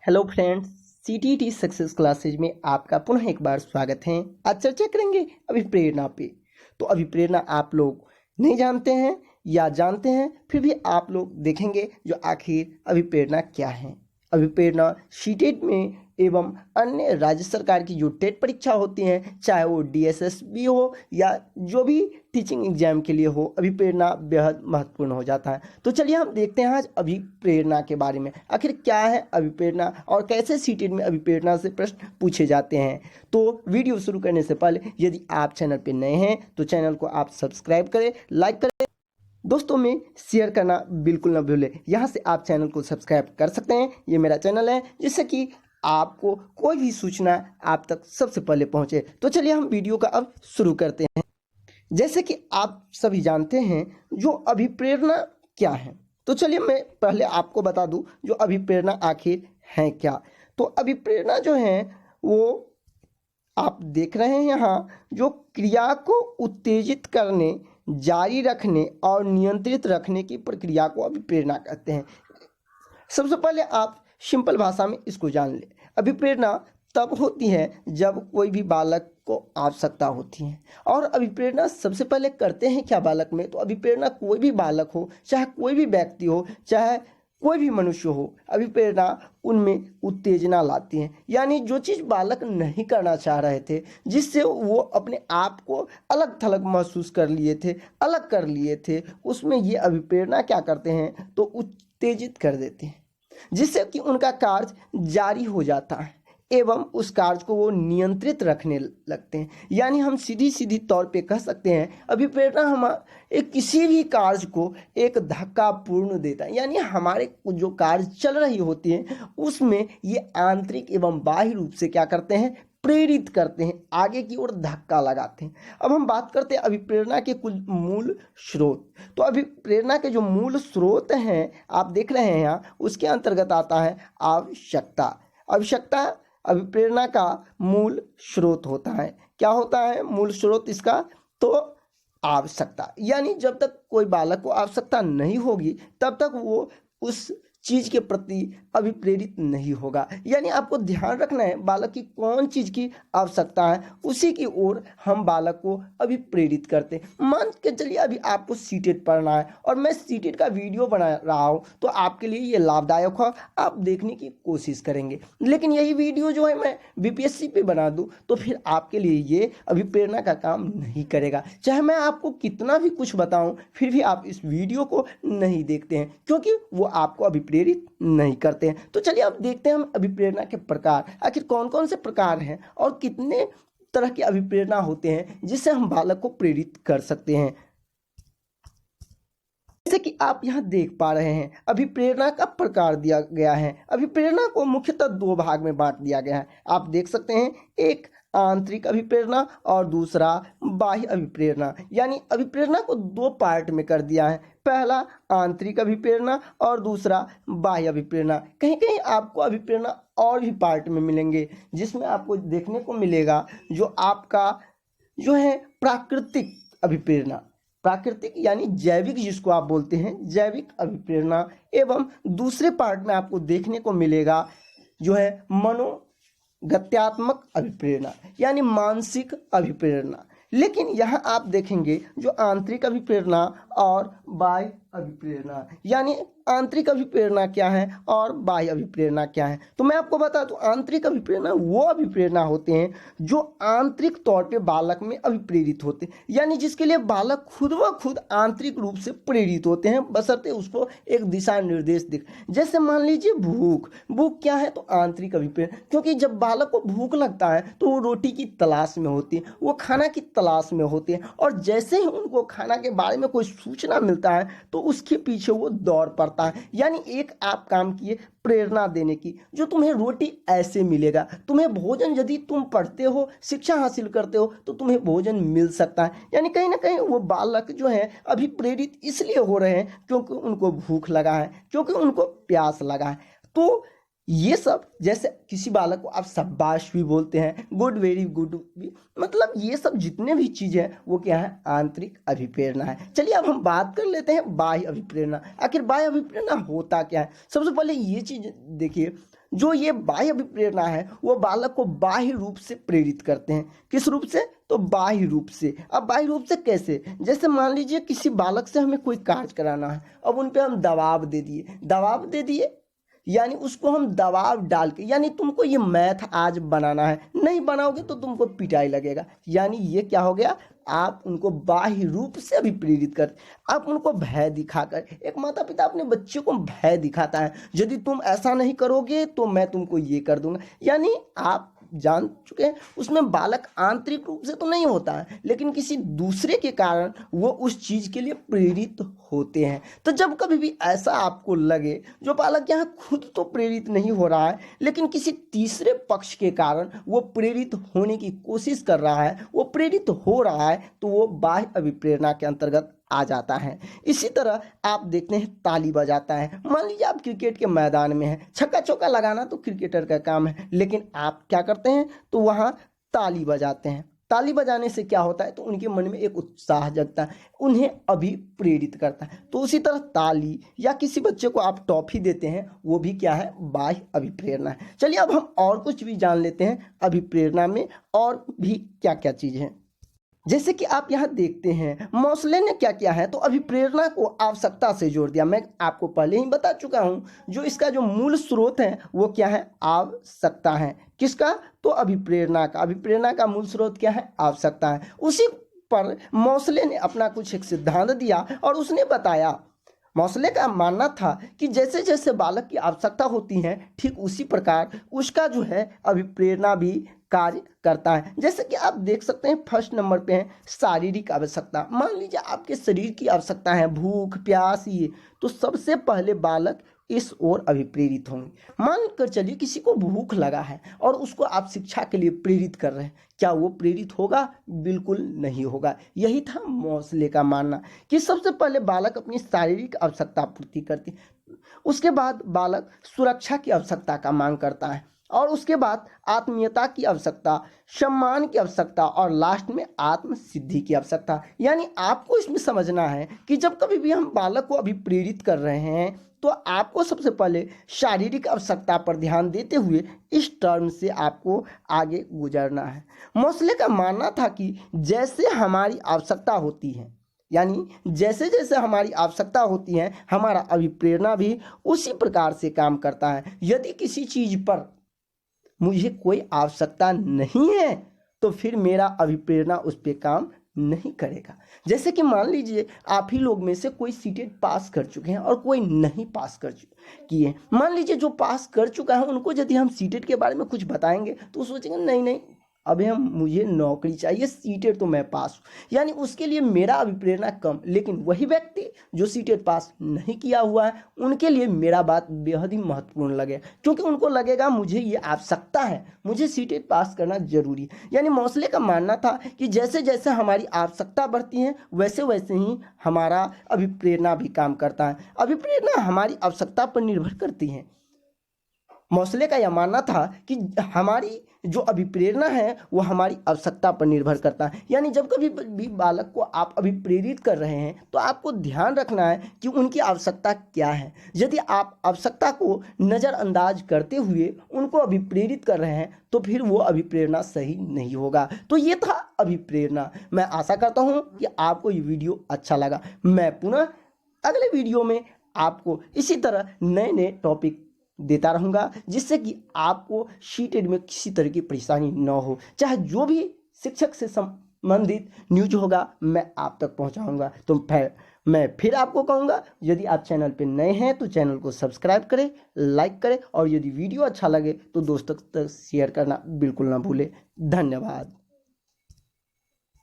Hello friends, CTT success classes में आपका पुनः एक बार स्वागत है। आज चर्चा करेंगे अभिप्रेरणा पे। तो अभिप्रेरणा आप लोग नहीं जानते हैं या जानते हैं, फिर भी आप लोग देखेंगे जो आखिर अभिप्रेरणा क्या है। अभिप्रेरणा सीटेट में एवं अन्य राज्य सरकार की जो टेट परीक्षा होती हैं, चाहे वो डीएसएसबी हो या जो भी टीचिंग एग्जाम के लिए हो, अभिप्रेरणा बेहद महत्वपूर्ण हो जाता है। तो चलिए हम देखते हैं आज अभिप्रेरणा के बारे में, आखिर क्या है अभिप्रेरणा और कैसे सीटेट में अभिप्रेरणा से प्रश्न पूछे जाते हैं। तो वीडियो शुरू करने से पहले यदि आप चैनल पर नए हैं तो चैनल को आप सब्सक्राइब करें, लाइक करें, दोस्तों में शेयर करना बिल्कुल ना भूलें। यहाँ से आप चैनल को सब्सक्राइब कर सकते हैं। ये मेरा चैनल है जिससे कि आपको कोई भी सूचना आप तक सबसे पहले पहुँचे। तो चलिए हम वीडियो का अब शुरू करते हैं। जैसे कि आप सभी जानते हैं जो अभिप्रेरणा क्या है, तो चलिए मैं पहले आपको बता दूं जो अभिप्रेरणा आखिर है क्या। तो अभिप्रेरणा जो है वो आप देख रहे हैं यहाँ, जो क्रिया को उत्तेजित करने, जारी रखने और नियंत्रित रखने की प्रक्रिया को अभिप्रेरणा कहते हैं। सबसे पहले आप सिंपल भाषा में इसको जान लें। अभिप्रेरणा तब होती है जब कोई भी बालक को आवश्यकता होती है। और अभिप्रेरणा सबसे पहले करते हैं क्या बालक में, तो अभिप्रेरणा कोई भी बालक हो, चाहे कोई भी व्यक्ति हो, चाहे कोई भी मनुष्य हो, अभिप्रेरणा उनमें उत्तेजना लाती है। यानी जो चीज़ बालक नहीं करना चाह रहे थे, जिससे वो अपने आप को अलग थलग महसूस कर लिए थे, अलग कर लिए थे, उसमें ये अभिप्रेरणा क्या करते हैं तो उत्तेजित कर देते हैं, जिससे कि उनका कार्य जारी हो जाता है एवं उस कार्य को वो नियंत्रित रखने लगते हैं। यानी हम सीधी तौर पे कह सकते हैं अभिप्रेरणा हम एक किसी भी कार्य को एक धक्का पूर्ण देता है। यानी हमारे जो कार्य चल रही होती है उसमें ये आंतरिक एवं बाह्य रूप से क्या करते हैं, प्रेरित करते हैं, आगे की ओर धक्का लगाते हैं। अब हम बात करते हैं अभिप्रेरणा के कुछ मूल स्रोत। तो अभिप्रेरणा के जो मूल स्रोत हैं आप देख रहे हैं यहाँ, उसके अंतर्गत आता है आवश्यकता। आवश्यकता अभिप्रेरणा का मूल स्रोत होता है। क्या होता है मूल स्रोत इसका, तो आवश्यकता। यानी जब तक कोई बालक को आवश्यकता नहीं होगी तब तक वो उस चीज के प्रति अभिप्रेरित नहीं होगा। यानी आपको ध्यान रखना है बालक की कौन चीज की आवश्यकता है, उसी की ओर हम बालक को अभिप्रेरित करते हैं। मान के चलिए अभी आपको सीटेट पढ़ना है और मैं सीटेट का वीडियो बना रहा हूँ, तो आपके लिए ये लाभदायक हो, आप देखने की कोशिश करेंगे। लेकिन यही वीडियो जो है मैं बीपीएससी पे बना दूँ तो फिर आपके लिए ये अभिप्रेरणा का काम नहीं करेगा। चाहे मैं आपको कितना भी कुछ बताऊँ फिर भी आप इस वीडियो को नहीं देखते हैं, क्योंकि वो आपको प्रेरित नहीं करते हैं। तो चलिए अब देखते हैं हम अभिप्रेरणा के प्रकार, आखिर कौन कौन से प्रकार हैं और कितने तरह की अभिप्रेरणा होते हैं जिससे हम बालक को प्रेरित कर सकते हैं। जैसे कि आप यहाँ देख पा रहे हैं अभिप्रेरणा का प्रकार दिया गया है। अभिप्रेरणा को मुख्यतः दो भाग में बांट दिया गया है। आप देख सकते हैं, एक आंतरिक अभिप्रेरणा और दूसरा बाह्य अभिप्रेरणा। यानी अभिप्रेरणा को दो पार्ट में कर दिया है, पहला आंतरिक अभिप्रेरणा और दूसरा बाह्य अभिप्रेरणा। कहीं कहीं आपको अभिप्रेरणा और भी पार्ट में मिलेंगे, जिसमें आपको देखने को मिलेगा जो आपका जो है प्राकृतिक अभिप्रेरणा, प्राकृतिक यानी जैविक जिसको आप बोलते हैं, जैविक अभिप्रेरणा। एवं दूसरे पार्ट में आपको देखने को मिलेगा जो है मनोगत्यात्मक अभिप्रेरणा, यानी मानसिक अभिप्रेरणा। लेकिन यहाँ आप देखेंगे जो आंतरिक अभिप्रेरणा और बाह्य अभिप्रेरणा, यानी आंतरिक अभिप्रेरणा क्या है और बाह्य अभिप्रेरणा क्या है। तो मैं आपको बता दूं, आंतरिक अभिप्रेरणा वो अभिप्रेरणा होते हैं जो आंतरिक तौर पे बालक में अभिप्रेरित होते हैं, यानी जिसके लिए बालक खुद व खुद आंतरिक रूप से प्रेरित होते हैं, बशर्ते उसको एक दिशा निर्देश दिख। जैसे मान लीजिए भूख, भूख क्या है तो आंतरिक अभिप्रेरणा, क्योंकि जब बालक को भूख लगता है तो वो रोटी की तलाश में होती है, वो खाना की तलाश में होते हैं, और जैसे ही उनको खाना के बारे में कोई सूचना मिलता है तो उसके पीछे वो दौड़ पड़ता है। यानी एक आप काम किए प्रेरणा देने की, जो तुम्हें रोटी ऐसे मिलेगा, तुम्हें भोजन, यदि तुम पढ़ते हो, शिक्षा हासिल करते हो तो तुम्हें भोजन मिल सकता है। यानी कहीं ना कहीं वो बालक जो है अभी प्रेरित इसलिए हो रहे हैं क्योंकि उनको भूख लगा है, क्योंकि उनको प्यास लगा है। तो ये सब, जैसे किसी बालक को आप शाबाश भी बोलते हैं, गुड, वेरी गुड भी, मतलब ये सब जितने भी चीज़ है वो क्या है, आंतरिक अभिप्रेरणा है। चलिए अब हम बात कर लेते हैं बाह्य अभिप्रेरणा। आखिर बाह्य अभिप्रेरणा होता क्या है। सबसे पहले ये चीज़ देखिए, जो ये बाह्य अभिप्रेरणा है वो बालक को बाह्य रूप से प्रेरित करते हैं। किस रूप से? तो बाह्य रूप से। अब बाह्य रूप से कैसे? जैसे मान लीजिए किसी बालक से हमें कोई कार्य कराना है, अब उन पे हम दबाव दे दिए यानी उसको हम दबाव डाल के, यानी तुमको ये मैथ आज बनाना है, नहीं बनाओगे तो तुमको पिटाई लगेगा, यानी ये क्या हो गया? आप उनको बाह्य रूप से अभी प्रेरित करते। आप उनको भय दिखाकर, एक माता पिता अपने बच्चे को भय दिखाता है, यदि तुम ऐसा नहीं करोगे तो मैं तुमको ये कर दूंगा, यानी आप जान चुके हैं उसमें बालक आंतरिक रूप से तो नहीं होता है, लेकिन किसी दूसरे के कारण वो उस चीज के लिए प्रेरित होते हैं। तो जब कभी भी ऐसा आपको लगे जो बालक यहाँ खुद तो प्रेरित नहीं हो रहा है लेकिन किसी तीसरे पक्ष के कारण वो प्रेरित होने की कोशिश कर रहा है, वो प्रेरित हो रहा है, तो वो बाह्य अभिप्रेरणा के अंतर्गत आ जाता है। इसी तरह आप देखते हैं ताली बजाता है। मान लीजिए आप क्रिकेट के मैदान में हैं, छक्का चौका लगाना तो क्रिकेटर का काम है, लेकिन आप क्या करते हैं? तो वहाँ ताली बजाते हैं। ताली बजाने से क्या होता है? तो उनके मन में एक उत्साह जगता है, उन्हें अभी प्रेरित करता है। तो उसी तरह ताली या किसी बच्चे को आप टॉफी देते हैं, वो भी क्या है? बाह्य अभिप्रेरणा है। चलिए अब हम और कुछ भी जान लेते हैं अभिप्रेरणा में और भी क्या क्या चीज़ है। जैसे कि आप यहाँ देखते हैं मोसले ने क्या किया है? तो अभिप्रेरणा को आवश्यकता से जोड़ दिया। मैं आपको पहले ही बता चुका हूँ जो इसका जो मूल स्रोत है वो क्या है? आवश्यकता है। किसका? तो अभिप्रेरणा का। अभिप्रेरणा का मूल स्रोत क्या है? आवश्यकता है। उसी पर मोसले ने अपना कुछ एक सिद्धांत दिया और उसने बताया, मोसले का मानना था कि जैसे जैसे बालक की आवश्यकता होती है ठीक उसी प्रकार उसका जो है अभिप्रेरणा भी कार्य करता है। जैसे कि आप देख सकते हैं फर्स्ट नंबर पे है शारीरिक आवश्यकता। मान लीजिए आपके शरीर की आवश्यकता है, भूख प्यास, ये तो सबसे पहले बालक इस ओर अभिप्रेरित होंगे। मान कर चलिए किसी को भूख लगा है और उसको आप शिक्षा के लिए प्रेरित कर रहे हैं, क्या वो प्रेरित होगा? बिल्कुल नहीं होगा। यही था मोसले का मानना कि सबसे पहले बालक अपनी शारीरिक आवश्यकता पूर्ति करती, उसके बाद बालक सुरक्षा की आवश्यकता का मांग करता है और उसके बाद आत्मीयता की आवश्यकता, सम्मान की आवश्यकता और लास्ट में आत्म सिद्धि की आवश्यकता। यानी आपको इसमें समझना है कि जब कभी भी हम बालक को अभी प्रेरित कर रहे हैं तो आपको सबसे पहले शारीरिक आवश्यकता पर ध्यान देते हुए इस टर्म से आपको आगे गुजरना है। मोसले का मानना था कि जैसे हमारी आवश्यकता होती है, यानी जैसे जैसे हमारी आवश्यकता होती है हमारा अभिप्रेरणा भी उसी प्रकार से काम करता है। यदि किसी चीज पर मुझे कोई आवश्यकता नहीं है तो फिर मेरा अभिप्रेरणा उस पर काम नहीं करेगा। जैसे कि मान लीजिए आप ही लोग में से कोई सीटेट पास कर चुके हैं और कोई नहीं पास कर किए। मान लीजिए जो पास कर चुका है उनको यदि हम सीटेट के बारे में कुछ बताएंगे तो वो सोचेंगे नहीं नहीं अभी मुझे नौकरी चाहिए, सीटेट तो मैं पास हूँ, यानी उसके लिए मेरा अभिप्रेरणा कम। लेकिन वही व्यक्ति जो सीटेट पास नहीं किया हुआ है उनके लिए मेरा बात बेहद ही महत्वपूर्ण लगे, क्योंकि उनको लगेगा मुझे ये आवश्यकता है, मुझे सीटेट पास करना जरूरी है। यानी मोसले का मानना था कि जैसे जैसे हमारी आवश्यकता बढ़ती है वैसे वैसे ही हमारा अभिप्रेरणा भी काम करता है। अभिप्रेरणा हमारी आवश्यकता पर निर्भर करती है। मोसले का यह मानना था कि हमारी जो अभिप्रेरणा है वो हमारी आवश्यकता पर निर्भर करता है। यानी जब कभी भी बालक को आप अभिप्रेरित कर रहे हैं तो आपको ध्यान रखना है कि उनकी आवश्यकता क्या है। यदि आप आवश्यकता को नज़रअंदाज करते हुए उनको अभिप्रेरित कर रहे हैं तो फिर वो अभिप्रेरणा सही नहीं होगा। तो ये था अभिप्रेरणा। मैं आशा करता हूँ कि आपको ये वीडियो अच्छा लगा। मैं पुनः अगले वीडियो में आपको इसी तरह नए नए टॉपिक देता रहूँगा जिससे कि आपको सीटेट में किसी तरह की परेशानी न हो। चाहे जो भी शिक्षक से संबंधित न्यूज होगा मैं आप तक पहुंचाऊंगा। तो मैं फिर आपको कहूँगा यदि आप चैनल पे नए हैं तो चैनल को सब्सक्राइब करें, लाइक करें और यदि वीडियो अच्छा लगे तो दोस्तों तक शेयर करना बिल्कुल ना भूलें। धन्यवाद।